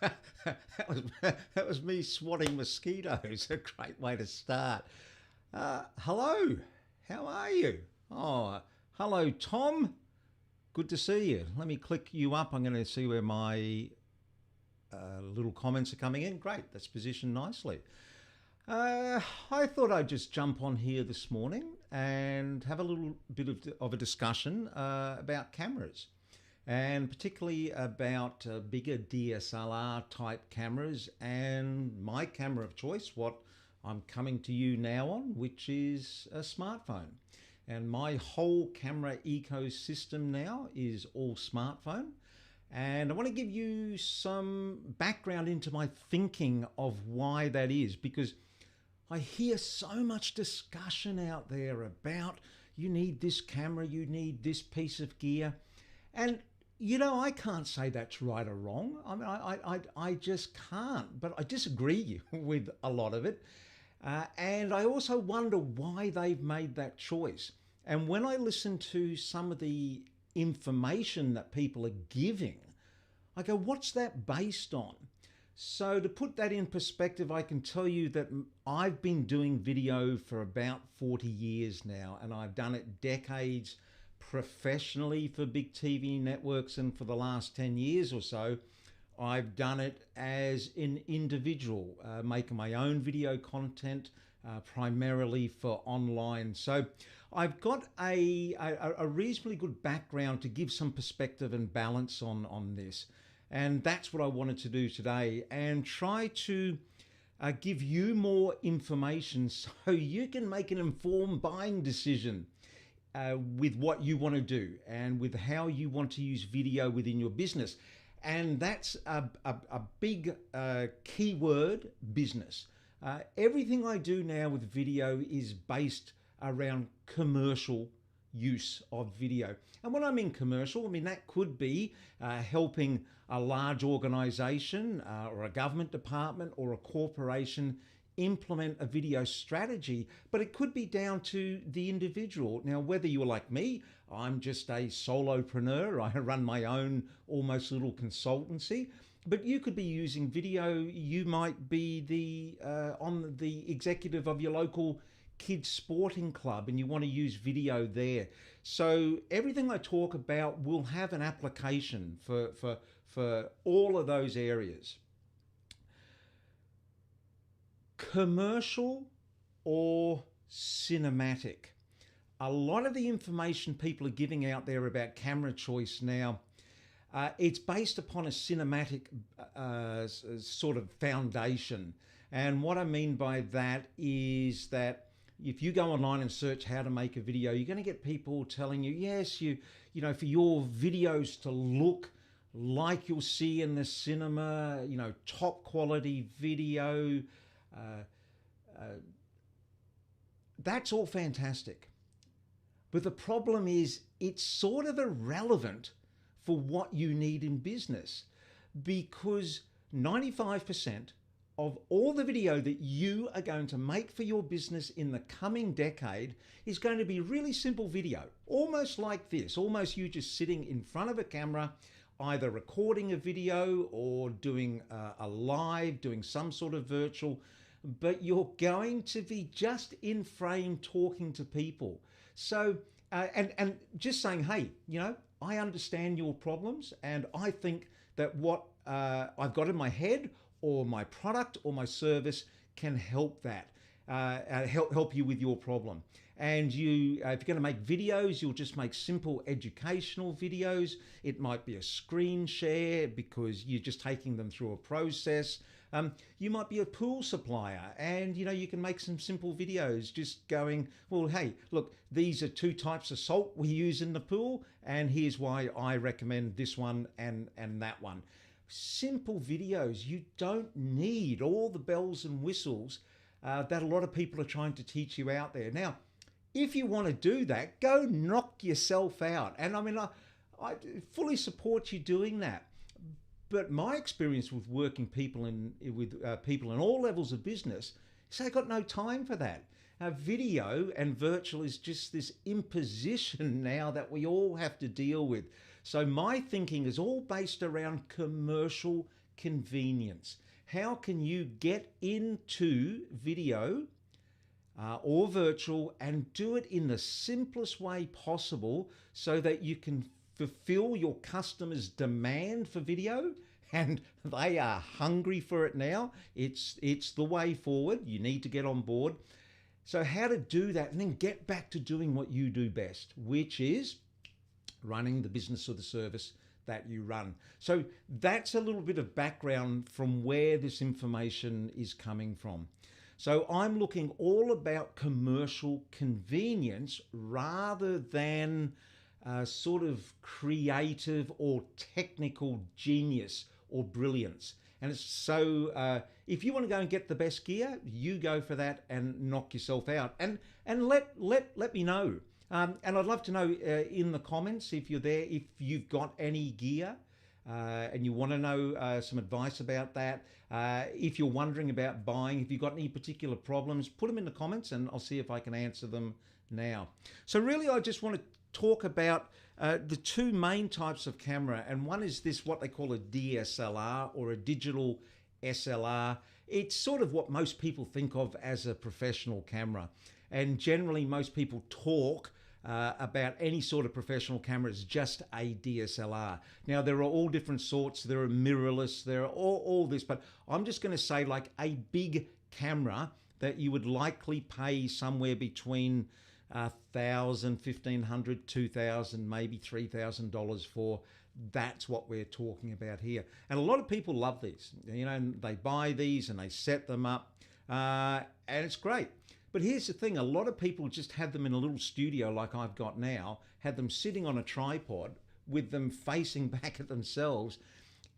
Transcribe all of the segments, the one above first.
that was me swatting mosquitoes. A great way to start. Hello, how are you? Oh, hello, Tom. Good to see you. Let me click you up. I'm going to see where my little comments are coming in. Great, that's positioned nicely. I thought I'd just jump on here this morning and have a little bit of a discussion about cameras, and particularly about bigger DSLR type cameras and my camera of choice, what I'm coming to you now on, which is a smartphone. And my whole camera ecosystem now is all smartphone. And I want to give you some background into my thinking of why that is, because I hear so much discussion out there about you need this camera, you need this piece of gear. And I can't say that's right or wrong. I mean, I just can't, but I disagree with a lot of it. And I also wonder why they've made that choice. And when I listen to some of the information that people are giving, I go, what's that based on? So to put that in perspective, I can tell you that I've been doing video for about 40 years now, and I've done it decades professionally for big TV networks, and for the last 10 years or so, I've done it as an individual, making my own video content, primarily for online. So I've got a reasonably good background to give some perspective and balance on this. And that's what I wanted to do today, and try to give you more information so you can make an informed buying decision with what you want to do and with how you want to use video within your business. And that's a big key word, business. Everything I do now with video is based around commercial use of video. And when I mean commercial, I mean that could be helping a large organization or a government department or a corporation implement a video strategy, but it could be down to the individual. Now, whether you're like me, I'm just a solopreneur, I run my own almost little consultancy, but you could be using video. You might be on the executive of your local kids sporting club and you want to use video there. So everything I talk about will have an application for all of those areas. Commercial or cinematic. A lot of the information people are giving out there about camera choice now, it's based upon a cinematic sort of foundation. And what I mean by that is that if you go online and search how to make a video, you're going to get people telling you, yes, you know, for your videos to look like you'll see in the cinema, top quality video. That's all fantastic. But the problem is it's sort of irrelevant for what you need in business, because 95% of all the video that you are going to make for your business in the coming decade is going to be really simple video, almost like this, almost you just sitting in front of a camera, either recording a video or doing a live, doing some sort of virtual, but you're going to be just in frame talking to people. So, and just saying, hey, I understand your problems, and I think that what I've got in my head or my product or my service can help that, help you with your problem. And if you're going to make videos, you'll just make simple educational videos. It might be a screen share because you're just taking them through a process. You might be a pool supplier, and you can make some simple videos just going, well, hey, look, these are 2 types of salt we use in the pool, and here's why I recommend this one and that one. Simple videos. You don't need all the bells and whistles that a lot of people are trying to teach you out there. Now, if you want to do that, go knock yourself out. And I mean, I fully support you doing that. But my experience with working with people in all levels of business is I got no time for that. Video and virtual is just this imposition now that we all have to deal with. So my thinking is all based around commercial convenience. How can you get into video or virtual and do it in the simplest way possible so that you can fulfill your customers' demand for video? And they are hungry for it now. It's the way forward. You need to get on board. So how to do that and then get back to doing what you do best, which is running the business or the service that you run. So that's a little bit of background from where this information is coming from. So I'm looking all about commercial convenience rather than sort of creative or technical genius or brilliance. And it's so if you want to go and get the best gear, you go for that and knock yourself out. And let me know. And I'd love to know in the comments if you're there, if you've got any gear and you want to know some advice about that. If you're wondering about buying, if you've got any particular problems, put them in the comments and I'll see if I can answer them now. So really, I just want to talk about the two main types of camera, and one is this, what they call a DSLR or a digital SLR. It's sort of what most people think of as a professional camera, and generally most people talk about any sort of professional camera as just a DSLR. Now there are all different sorts, there are mirrorless, there are all this, but I'm just going to say like a big camera that you would likely pay somewhere between $1,000, $1,500, $2,000, maybe $3,000 for. That's what we're talking about here. And a lot of people love these. You know, they buy these and they set them up, and it's great. But here's the thing, a lot of people just have them in a little studio like I've got now, have them sitting on a tripod with them facing back at themselves,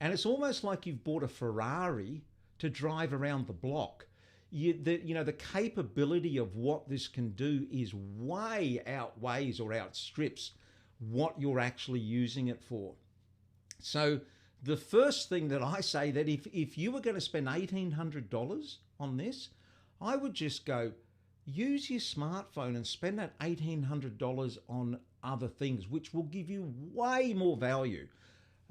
and it's almost like you've bought a Ferrari to drive around the block. The capability of what this can do is way outweighs or outstrips what you're actually using it for. So the first thing that I say, that if you were going to spend $1,800 on this, I would just go use your smartphone and spend that $1,800 on other things, which will give you way more value.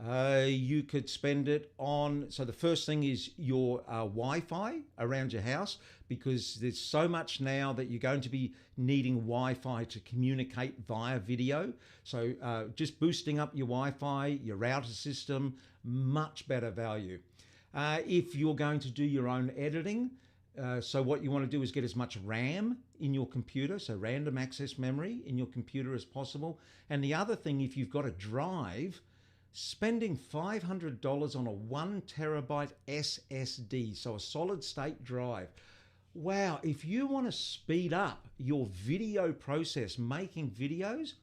You could spend it on, so the first thing is your Wi-Fi around your house, because there's so much now that you're going to be needing Wi-Fi to communicate via video. So just boosting up your Wi-Fi, your router system, much better value. If you're going to do your own editing, so what you want to do is get as much RAM in your computer, so random access memory in your computer as possible. And the other thing, if you've got a drive, spending $500 on a 1 terabyte SSD, so a solid state drive. Wow, if you want to speed up your video process, making videos,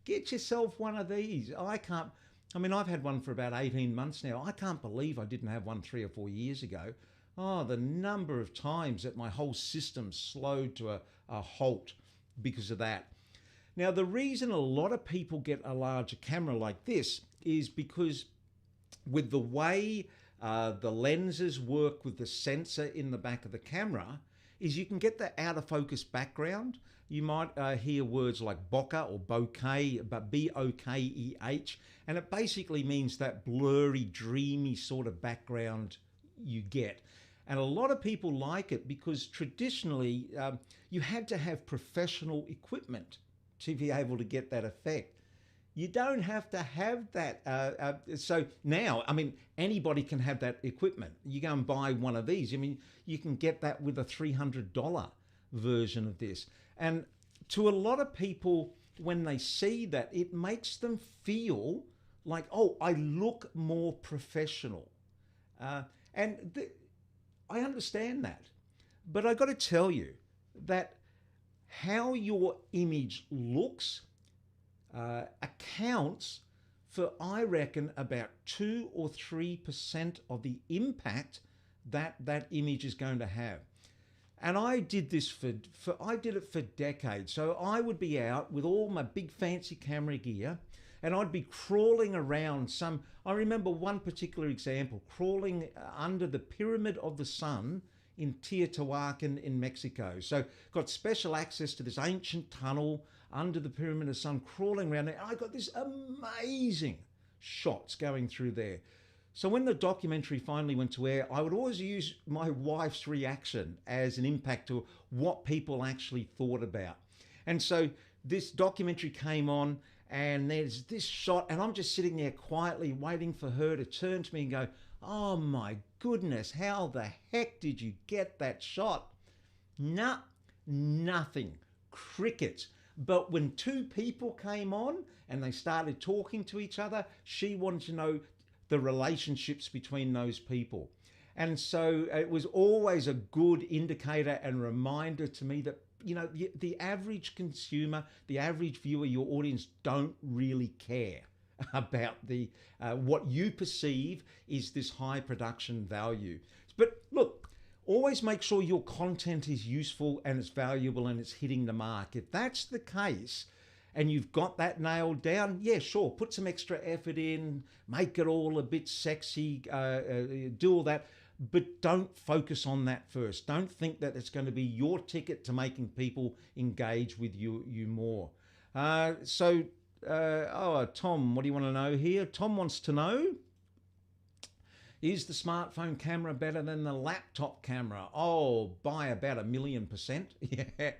get yourself one of these. I've had one for about 18 months now. I can't believe I didn't have one 3 or 4 years ago. Oh, the number of times that my whole system slowed to a halt because of that. Now, the reason a lot of people get a larger camera like this is because with the way the lenses work with the sensor in the back of the camera, is you can get the out of focus background. You might hear words like bokeh or bokeh, but B-O-K-E-H, and it basically means that blurry, dreamy sort of background you get. And a lot of people like it because traditionally you had to have professional equipment to be able to get that effect. You don't have to have that. So now, anybody can have that equipment. You go and buy one of these. You can get that with a $300 version of this. And to a lot of people, when they see that, it makes them feel like, oh, I look more professional. I understand that. But I got to tell you that how your image looks accounts for, I reckon, about 2 or 3% of the impact that image is going to have. And I did this I did it for decades. So I would be out with all my big fancy camera gear, and I'd be crawling around I remember one particular example, crawling under the Pyramid of the Sun in Teotihuacan in Mexico. So got special access to this ancient tunnel under the Pyramid of the Sun, crawling around there. I got this amazing shots going through there. So when the documentary finally went to air, I would always use my wife's reaction as an impact to what people actually thought about. And so this documentary came on, and there's this shot, and I'm just sitting there quietly waiting for her to turn to me and go, "Oh my goodness, how the heck did you get that shot?" Nah, nothing. Crickets. But when two people came on and they started talking to each other, she wanted to know the relationships between those people. And so it was always a good indicator and reminder to me that, you know, the average consumer, the average viewer, your audience don't really care about the what you perceive is this high production value. But look, always make sure your content is useful and it's valuable and it's hitting the mark. If that's the case, and you've got that nailed down, yeah, sure, put some extra effort in, make it all a bit sexy, do all that, but don't focus on that first. Don't think that it's going to be your ticket to making people engage with you more. Tom, what do you want to know here? Tom wants to know, is the smartphone camera better than the laptop camera? Oh, by about 1,000,000%.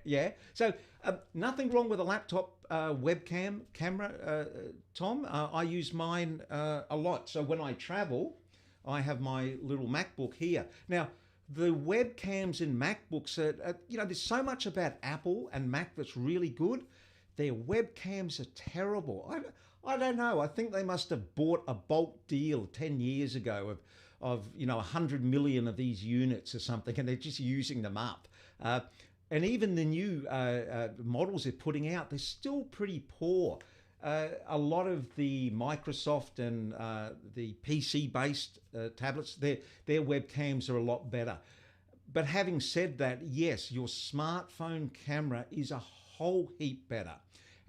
Yeah. So nothing wrong with a laptop webcam camera, Tom. I use mine a lot. So when I travel, I have my little MacBook here. Now, the webcams in MacBooks, there's so much about Apple and Mac that's really good. Their webcams are terrible. I don't know. I think they must have bought a bulk deal 10 years ago of 100 million of these units or something, and they're just using them up. And even the new models they're putting out, they're still pretty poor. A lot of the Microsoft and the PC-based tablets, their webcams are a lot better. But having said that, yes, your smartphone camera is a whole heap better.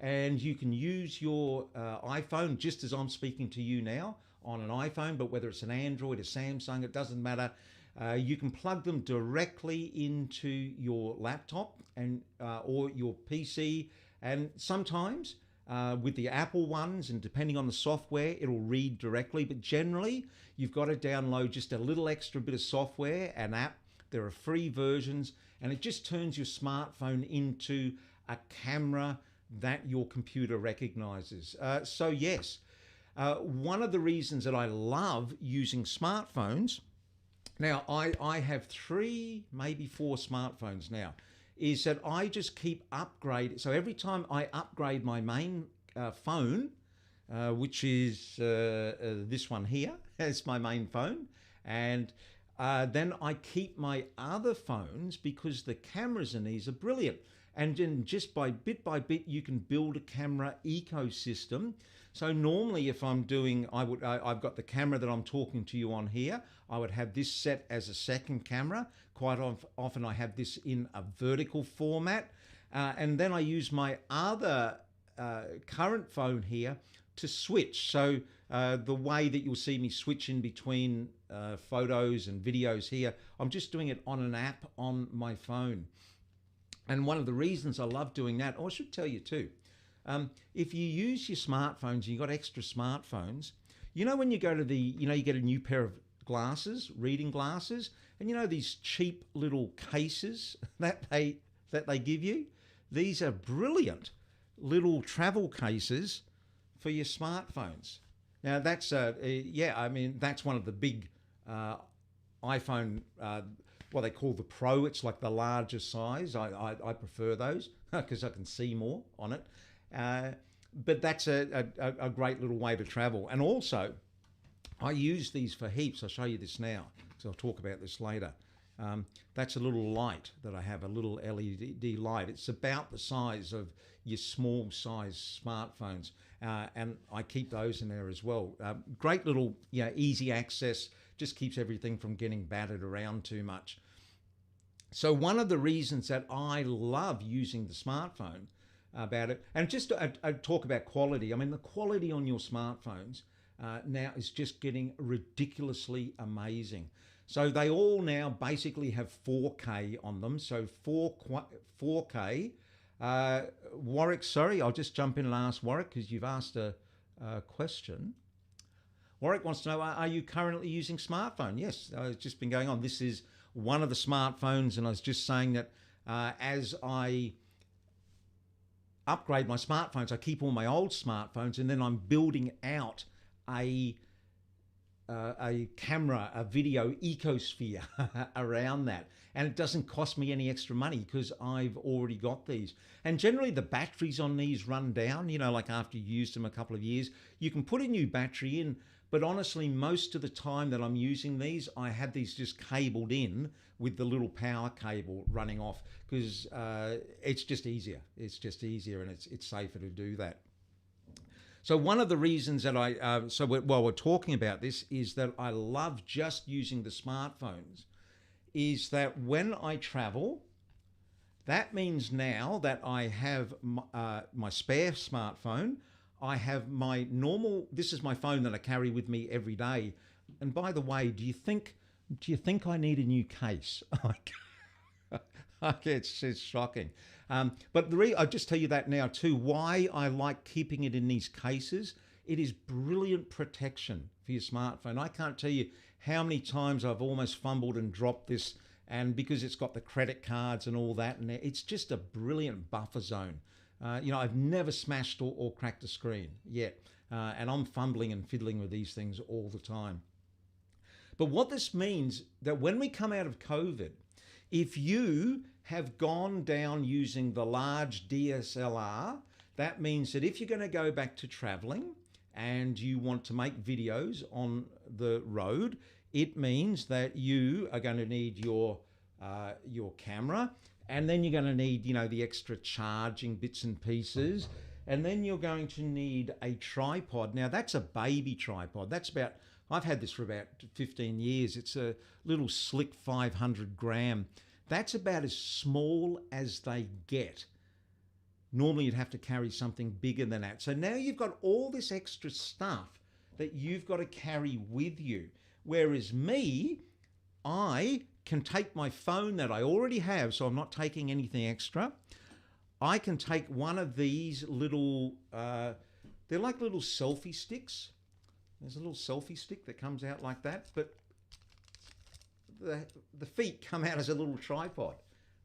And you can use your iPhone, just as I'm speaking to you now, on an iPhone, but whether it's an Android, a Samsung, it doesn't matter. You can plug them directly into your laptop and or your PC, and sometimes with the Apple ones, and depending on the software, it'll read directly, but generally you've got to download just a little extra bit of software, an app. There are free versions, and it just turns your smartphone into a camera that your computer recognizes. So yes, one of the reasons that I love using smartphones, now I have 3, maybe 4 smartphones now, is that I just keep upgrading. So every time I upgrade my main phone, which is this one here, it's my main phone, and then I keep my other phones because the cameras in these are brilliant. And then just by bit, you can build a camera ecosystem. So normally if I'm doing, I've got the camera that I'm talking to you on here. I would have this set as a second camera. Quite often I have this in a vertical format. And then I use my other current phone here to switch. So the way that you'll see me switch in between photos and videos here, I'm just doing it on an app on my phone. And one of the reasons I love doing that, I should tell you too, if you use your smartphones and you've got extra smartphones, when you go to you get a new pair of glasses, reading glasses, and these cheap little cases that they give you, these are brilliant little travel cases for your smartphones. Now that's that's one of the big iPhone, what they call the Pro. It's like the larger size. I prefer those because I can see more on it. But that's a great little way to travel. And also, I use these for heaps. I'll show you this now, so I'll talk about this later. That's a little light that I have, a little LED light. It's about the size of your small size smartphones. And I keep those in there as well. Great little, easy access, just keeps everything from getting battered around too much. So one of the reasons that I love using the smartphone about it, and just I talk about quality. I mean, the quality on your smartphones now is just getting ridiculously amazing. So they all now basically have 4K on them. So 4K. Warwick, sorry, I'll just jump in and ask Warwick because you've asked a question. Warwick wants to know, are you currently using smartphone? Yes, it's just been going on. This is one of the smartphones, and I was just saying that as I upgrade my smartphones, I keep all my old smartphones, and then I'm building out a camera, a video ecosphere around that. And it doesn't cost me any extra money because I've already got these. And generally the batteries on these run down, you know, like after you used them a couple of years. You can put a new battery in, but honestly, most of the time that I'm using these, I have these just cabled in with the little power cable running off because it's just easier. It's just easier, and it's safer to do that. So one of the reasons that while we're talking about this is that I love just using the smartphones is that when I travel, that means now that I have my spare smartphone, I have my normal, this is my phone that I carry with me every day. And by the way, do you think I need a new case? It's shocking. But I'll just tell you that now too, why I like keeping it in these cases. It is brilliant protection for your smartphone. I can't tell you how many times I've almost fumbled and dropped this, and because it's got the credit cards and all that, and it's just a brilliant buffer zone. You know, I've never smashed or cracked a screen yet, and I'm fumbling and fiddling with these things all the time. But what this means that when we come out of COVID, if you have gone down using the large DSLR, that means that if you're going to go back to traveling and you want to make videos on the road, it means that you are going to need your camera, and then you're going to need, you know, the extra charging bits and pieces, and then you're going to need a tripod. Now that's a baby tripod. I've had this for about 15 years. It's a little slick 500 gram. That's about as small as they get. Normally you'd have to carry something bigger than that. So now you've got all this extra stuff that you've got to carry with you. Whereas me, I can take my phone that I already have, so I'm not taking anything extra. I can take one of these little, they're like little selfie sticks. There's a little selfie stick that comes out like that, but the feet come out as a little tripod.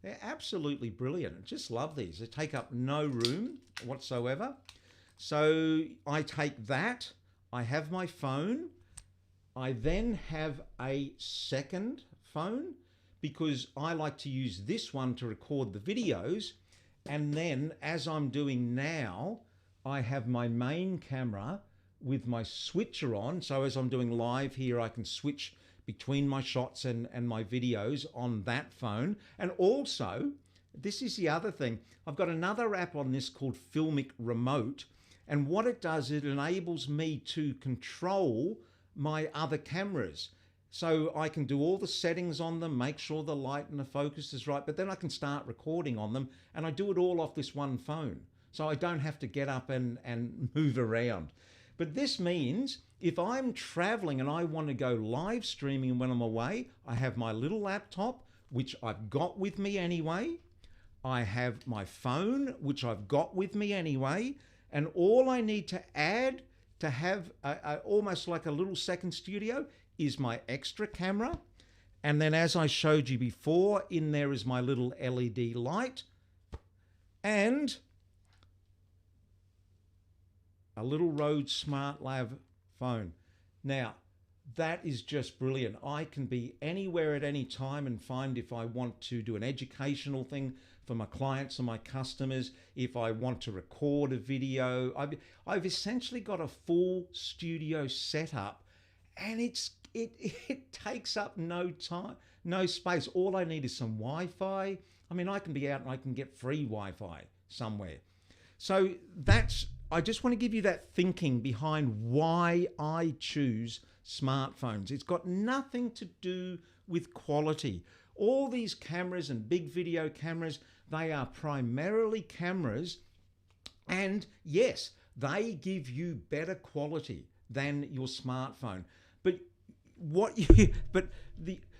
They're absolutely brilliant. I just love these. They take up no room whatsoever. So I take that, I have my phone, I then have a second phone because I like to use this one to record the videos. And then as I'm doing now, I have my main camera with my switcher on. So as I'm doing live here, I can switch between my shots and my videos on that phone. And also, this is the other thing, I've got another app on this called Filmic Remote. And what it does, it enables me to control my other cameras. So I can do all the settings on them, make sure the light and the focus is right, but then I can start recording on them, and I do it all off this one phone. So I don't have to get up and move around. But this means if I'm traveling and I want to go live streaming when I'm away, I have my little laptop, which I've got with me anyway. I have my phone, which I've got with me anyway. And all I need to add to have almost like a little second studio is my extra camera. And then as I showed you before, in there is my little LED light and a little Rode SmartLav phone. Now, that is just brilliant. I can be anywhere at any time and find if I want to do an educational thing for my clients or my customers, if I want to record a video. I've essentially got a full studio setup, and it takes up no time, no space. All I need is some Wi-Fi. I mean, I can be out and I can get free Wi-Fi somewhere. So I just want to give you that thinking behind why I choose smartphones. It's got nothing to do with quality. All these cameras and big video cameras, they are primarily cameras, and yes, they give you better quality than your smartphone. But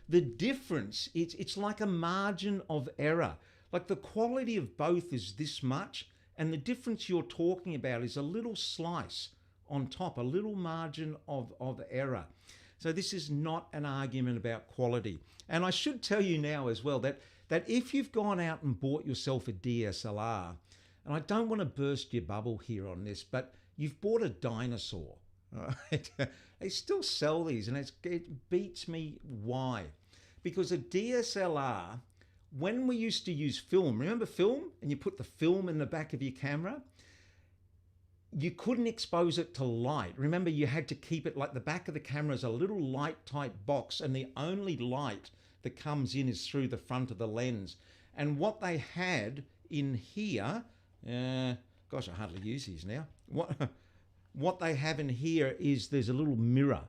the difference, it's like a margin of error. Like the quality of both is this much, and the difference you're talking about is a little slice on top, a little margin of error. So this is not an argument about quality. And I should tell you now as well that if you've gone out and bought yourself a DSLR, and I don't want to burst your bubble here on this, but you've bought a dinosaur. Right? They still sell these, and it beats me. Why? Because a DSLR, when we used to use film, remember film? And you put the film in the back of your camera, you couldn't expose it to light. Remember, you had to keep it like the back of the camera is a little light type box, and the only light that comes in is through the front of the lens. And what they had in here, gosh, I hardly use these now. What they have in here is there's a little mirror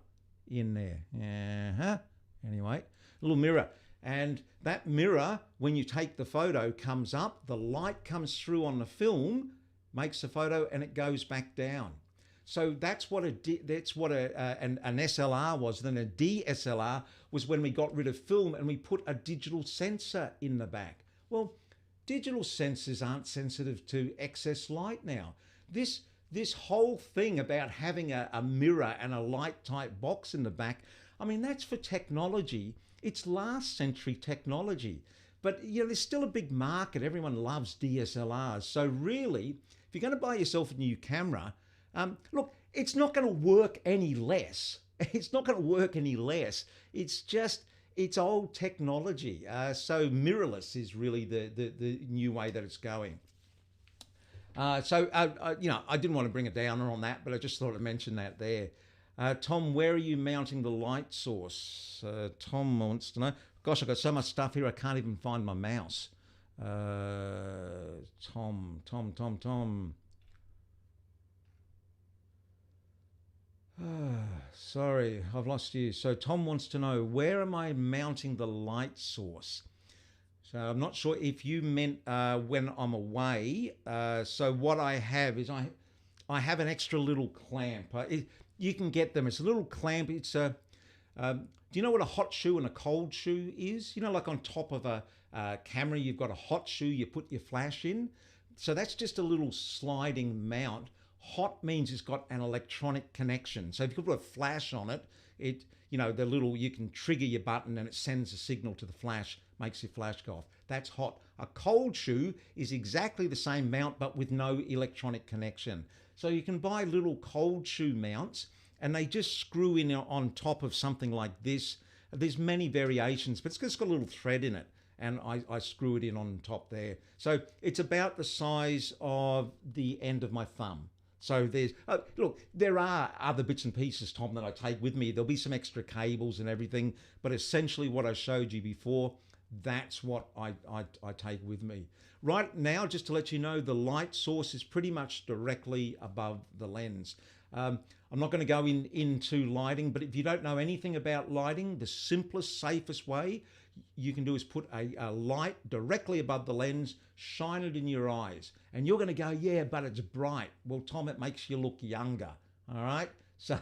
in there. Anyway, a little mirror. And that mirror, when you take the photo, comes up, the light comes through on the film, makes the photo, and it goes back down. So that's what an SLR was. Then a DSLR was when we got rid of film and we put a digital sensor in the back. Well, digital sensors aren't sensitive to excess light now. This whole thing about having a mirror and a light type box in the back, I mean, that's for technology. It's last century technology. But you know, there's still a big market. Everyone loves DSLRs. So really, if you're going to buy yourself a new camera, look, it's not going to work any less. It's not going to work any less. It's just, it's old technology. So mirrorless is really the new way that it's going. You know, I didn't want to bring a downer on that, but I just thought I'd mention that there. Tom, where are you mounting the light source? Tom wants to know. Gosh, I've got so much stuff here, I can't even find my mouse. Tom. Sorry, I've lost you. So Tom wants to know, where am I mounting the light source? So I'm not sure if you meant when I'm away. So what I have is I have an extra little clamp. You can get them. It's a little clamp. It's a... do you know what a hot shoe and a cold shoe is? You know, like on top of a camera, you've got a hot shoe, you put your flash in. So that's just a little sliding mount. Hot means it's got an electronic connection. So if you put a flash on it, you know, you can trigger your button and it sends a signal to the flash, makes your flash go off. That's hot. A cold shoe is exactly the same mount, but with no electronic connection. So you can buy little cold shoe mounts, and they just screw in on top of something like this. There's many variations, but it's just got a little thread in it, and I screw it in on top there. So it's about the size of the end of my thumb. So there's, look, there are other bits and pieces, Tom, that I take with me. There'll be some extra cables and everything, but essentially what I showed you before, that's what I take with me. Right now, just to let you know, the light source is pretty much directly above the lens. I'm not going to go into lighting, but if you don't know anything about lighting, the simplest, safest way you can do is put a light directly above the lens, shine it in your eyes, and you're going to go, yeah, but it's bright. Well, Tom, it makes you look younger, all right? So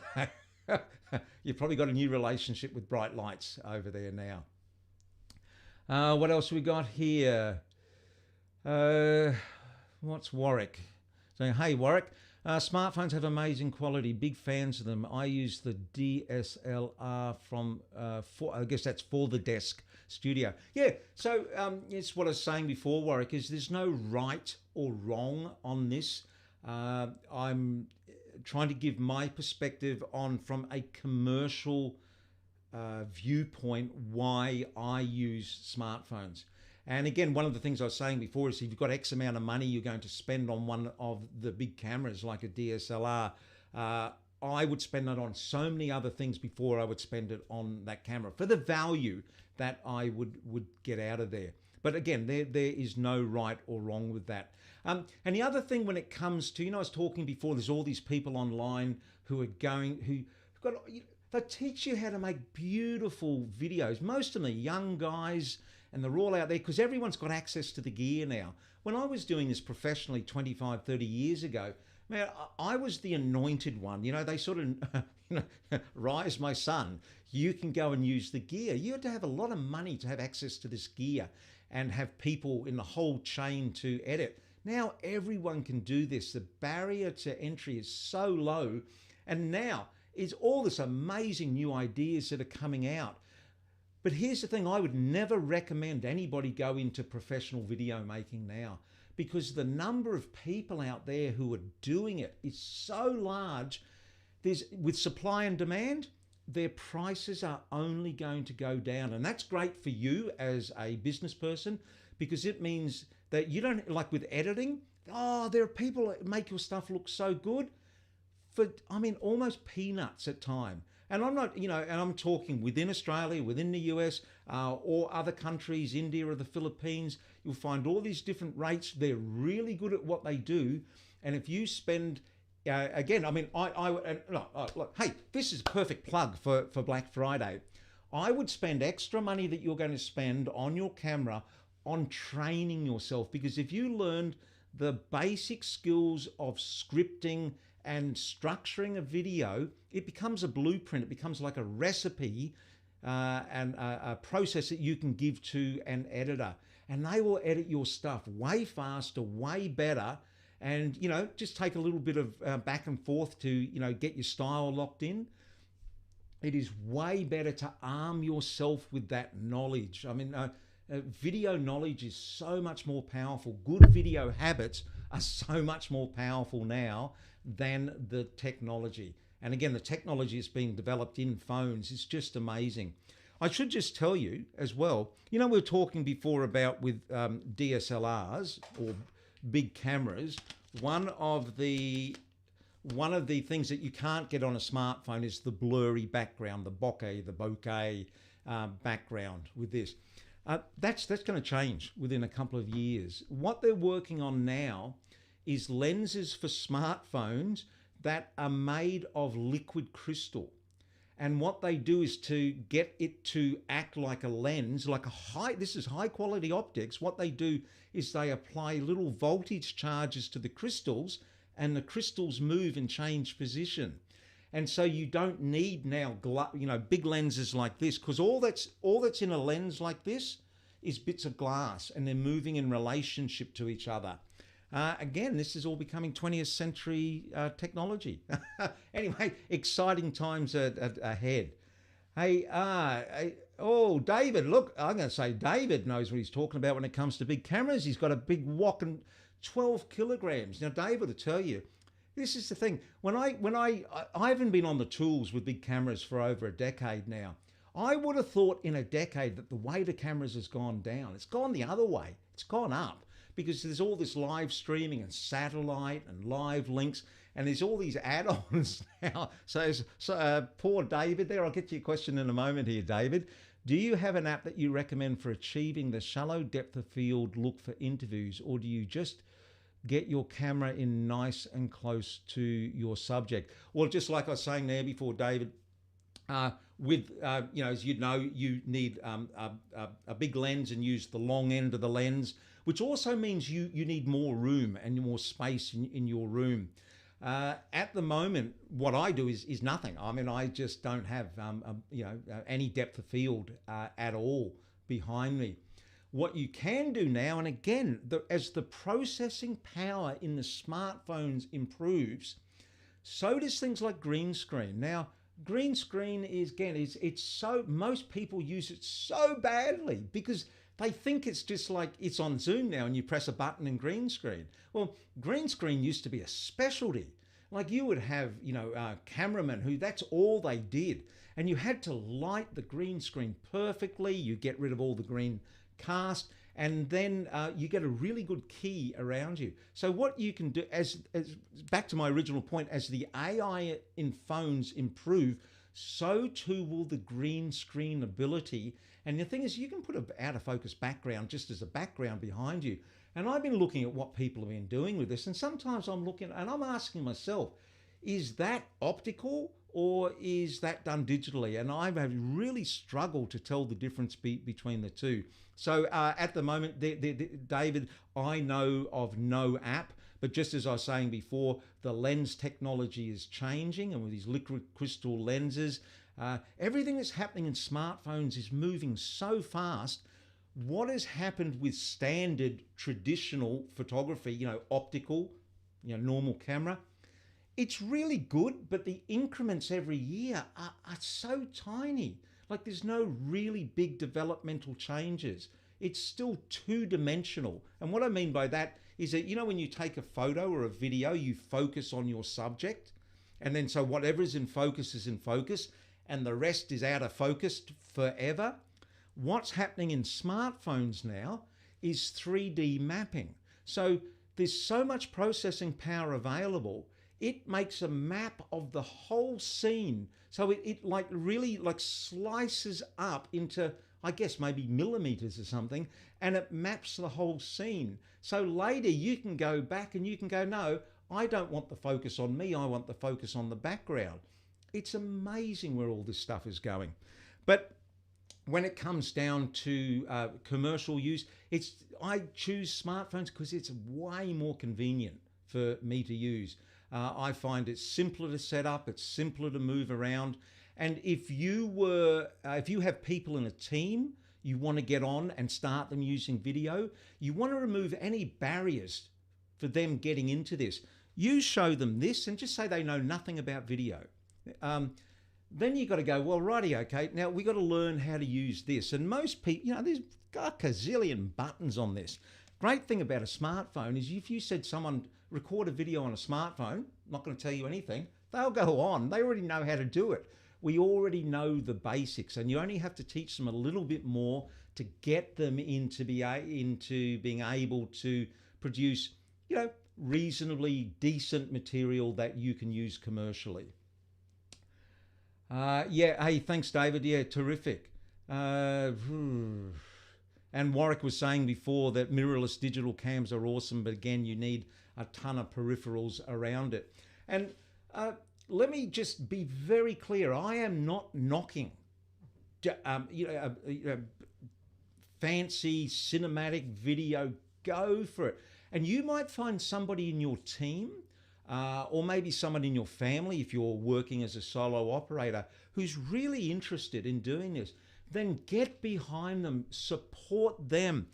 you've probably got a new relationship with bright lights over there now. What else we got here? What's Warwick? Saying, hey, Warwick, smartphones have amazing quality. Big fans of them. I use the DSLR from, I guess that's for the desk studio. Yeah, so it's what I was saying before, Warwick, is there's no right or wrong on this. I'm trying to give my perspective on from a commercial viewpoint why I use smartphones. And again, one of the things I was saying before is if you've got X amount of money you're going to spend on one of the big cameras like a DSLR, I would spend that on so many other things before I would spend it on that camera for the value that I would get out of there. But again, there is no right or wrong with that. And the other thing when it comes to, I was talking before, there's all these people online who they teach you how to make beautiful videos. Most of them are young guys, and they're all out there because everyone's got access to the gear now. When I was doing this professionally 25, 30 years ago, man, I was the anointed one. They sort of, Rise, my son, you can go and use the gear. You had to have a lot of money to have access to this gear and have people in the whole chain to edit. Now everyone can do this. The barrier to entry is so low. And now is all this amazing new ideas that are coming out. But here's the thing, I would never recommend anybody go into professional video making now, because the number of people out there who are doing it is so large. With supply and demand, their prices are only going to go down. And that's great for you as a business person, because it means that you don't, like with editing, there are people that make your stuff look so good for, almost peanuts at time. And I'm not, and I'm talking within Australia, within the US, or other countries, India or the Philippines. You'll find all these different rates. They're really good at what they do. And if you spend, look, hey, this is a perfect plug for Black Friday. I would spend extra money that you're going to spend on your camera on training yourself, because if you learned the basic skills of scripting and structuring a video, it becomes a blueprint. It becomes like a recipe and a process that you can give to an editor, and they will edit your stuff way faster, way better. And just take a little bit of back and forth to get your style locked in. It is way better to arm yourself with that knowledge. Video knowledge is so much more powerful. Good video habits are so much more powerful now than the technology. And again, the technology that's being developed in phones is just amazing. I should just tell you as well, we were talking before about with DSLRs or big cameras. One of the things that you can't get on a smartphone is the blurry background, the bokeh background with this. That's going to change within a couple of years. What they're working on now is lenses for smartphones that are made of liquid crystal. And what they do is to get it to act like a lens, this is high quality optics. What they do is they apply little voltage charges to the crystals, and the crystals move and change position. And so you don't need now, big lenses like this, because all that's in a lens like this is bits of glass, and they're moving in relationship to each other. Again, this is all becoming 20th century technology. Anyway, exciting times ahead. Hey, David, look, I'm going to say David knows what he's talking about when it comes to big cameras. He's got a big whopping 12 kilograms. Now, David will tell you, this is the thing. I haven't been on the tools with big cameras for over a decade now. I would have thought in a decade that the weight of cameras has gone down. It's gone the other way. It's gone up, because there's all this live streaming and satellite and live links, and there's all these add-ons now. So poor David there. I'll get to your question in a moment here, David. Do you have an app that you recommend for achieving the shallow depth of field look for interviews, or do you just get your camera in nice and close to your subject? Well, just like I was saying there before, David, as you need a big lens and use the long end of the lens, which also means you need more room and more space in your room. At the moment, what I do is nothing. I just don't have any depth of field at all behind me. What you can do now, and again, as the processing power in the smartphones improves, so does things like green screen. Now, green screen it's so, most people use it so badly because they think it's just like it's on Zoom now and you press a button in green screen. Well, green screen used to be a specialty. Like you would have, cameramen who that's all they did. And you had to light the green screen perfectly. You get rid of all the green cast, and then you get a really good key around you. So what you can do, as back to my original point, as the AI in phones improve, so too will the green screen ability. And the thing is, you can put an out of focus background just as a background behind you. And I've been looking at what people have been doing with this, and sometimes I'm looking and I'm asking myself, is that optical or is that done digitally? And I've really struggled to tell the difference between the two. So at the moment, David, I know of no app, but just as I was saying before, the lens technology is changing, and with these liquid crystal lenses, everything that's happening in smartphones is moving so fast. What has happened with standard traditional photography, optical, normal camera, it's really good, but the increments every year are so tiny. Like there's no really big developmental changes. It's still two-dimensional. And what I mean by that is that, you know, when you take a photo or a video, you focus on your subject. And then so whatever is in focus, and the rest is out of focus forever. What's happening in smartphones now is 3D mapping. So there's so much processing power available, it makes a map of the whole scene. So it like really like slices up into, I guess, maybe millimeters or something, and it maps the whole scene. So later you can go back and you can go, no, I don't want the focus on me, I want the focus on the background. It's amazing where all this stuff is going. But when it comes down to commercial use, I choose smartphones because it's way more convenient for me to use. I find it simpler to set up, it's simpler to move around. And if you have people in a team, you want to get on and start them using video, you want to remove any barriers for them getting into this. You show them this and just say they know nothing about video. Then you got to go, well, righty, okay, now we got to learn how to use this. And most people, you know, there's a gazillion buttons on this. Great thing about a smartphone is if you said someone record a video on a smartphone, not going to tell you anything, they'll go on. They already know how to do it. We already know the basics, and you only have to teach them a little bit more to get them into being able to produce, you know, reasonably decent material that you can use commercially. Yeah, hey, thanks, David. Yeah, terrific. And Warwick was saying before that mirrorless digital cams are awesome, but again, you need a ton of peripherals around it. And let me just be very clear. I am not knocking, fancy cinematic video. Go for it. And you might find somebody in your team or maybe someone in your family, if you're working as a solo operator, who's really interested in doing this. Then get behind them, support them,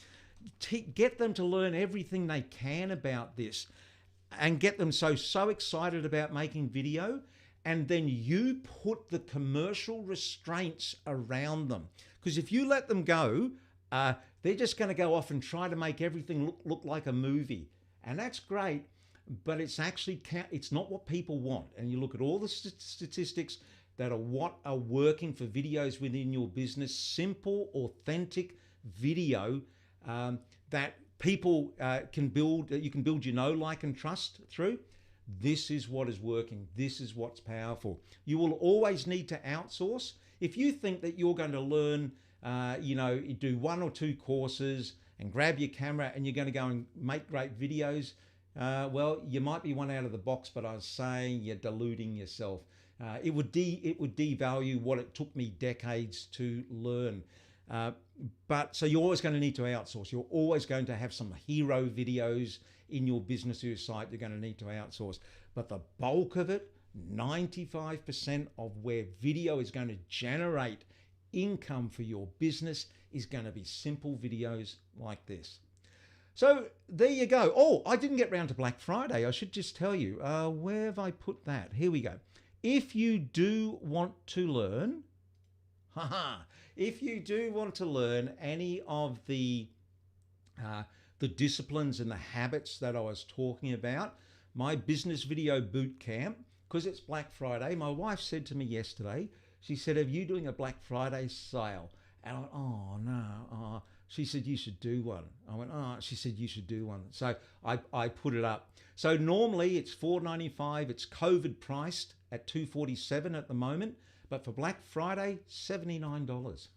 get them to learn everything they can about this, and get them so excited about making video. And then you put the commercial restraints around them. Because if you let them go, they're just going to go off and try to make everything look like a movie. And that's great, but it's not what people want. And you look at all the statistics that are what are working for videos within your business, simple, authentic video that people can build, you can build your know, like, and trust through. This is what is working. This is what's powerful. You will always need to outsource. If you think that you're going to learn, you do 1 or 2 courses and grab your camera and you're going to go and make great videos, well, you might be one out of the box, but I was saying you're deluding yourself. It would devalue what it took me decades to learn. But so you're always going to need to outsource. You're always going to have some hero videos in your business or your site you're going to need to outsource. But the bulk of it, 95% of where video is going to generate income for your business is going to be simple videos like this. So there you go. Oh, I didn't get round to Black Friday. I should just tell you. Where have I put that? Here we go. If you do want to learn, if you do want to learn any of the disciplines and the habits that I was talking about, my business video boot camp, because it's Black Friday, my wife said to me yesterday, she said, "Are you doing a Black Friday sale?" And I went, "Oh, no." She said, "You should do one." I went, "Oh." She said, "You should do one." So I put it up. So normally it's $4.95. It's COVID priced at $247 at the moment. But for Black Friday, $79.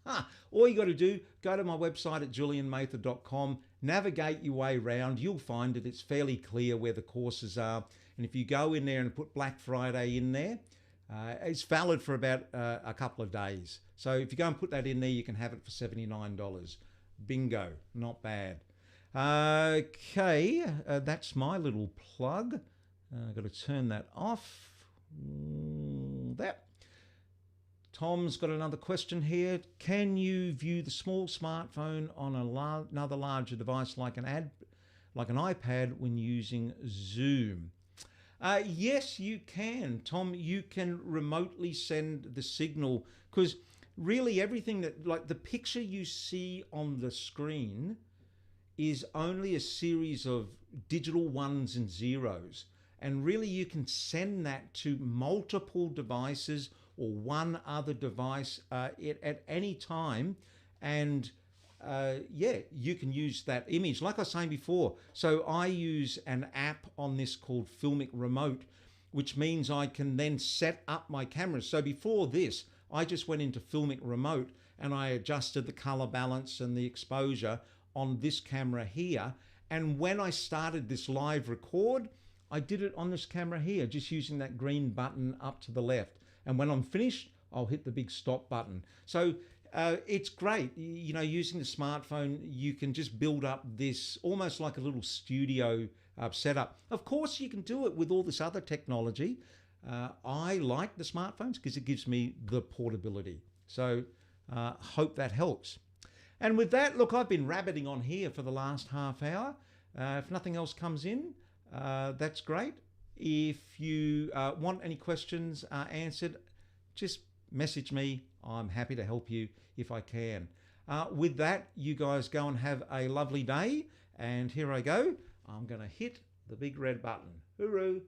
All you got to do, go to my website at julianmather.com, navigate your way around. You'll find it. It's fairly clear where the courses are. And if you go in there and put Black Friday in there, it's valid for about a couple of days. So if you go and put that in there, you can have it for $79. Bingo, not bad. Okay, that's my little plug. I've got to turn that off. That. Tom's got another question here. Can you view the small smartphone on another larger device like an iPad when using Zoom? Yes, you can, Tom. You can remotely send the signal because really everything that, like the picture you see on the screen, is only a series of digital ones and zeros. And really, you can send that to multiple devices or one other device at any time. And yeah, you can use that image. Like I was saying before, so I use an app on this called Filmic Remote, which means I can then set up my cameras. So before this, I just went into Filmic Remote and I adjusted the color balance and the exposure on this camera here. And when I started this live record, I did it on this camera here, just using that green button up to the left. And when I'm finished, I'll hit the big stop button. So it's great, you know, using the smartphone, you can just build up this almost like a little studio setup. Of course, you can do it with all this other technology. I like the smartphones because it gives me the portability. So hope that helps. And with that, look, I've been rabbiting on here for the last half hour. If nothing else comes in, that's great. If you want any questions answered, just message me. I'm happy to help you if I can. With that, you guys go and have a lovely day. And here I go. I'm going to hit the big red button. Hooroo!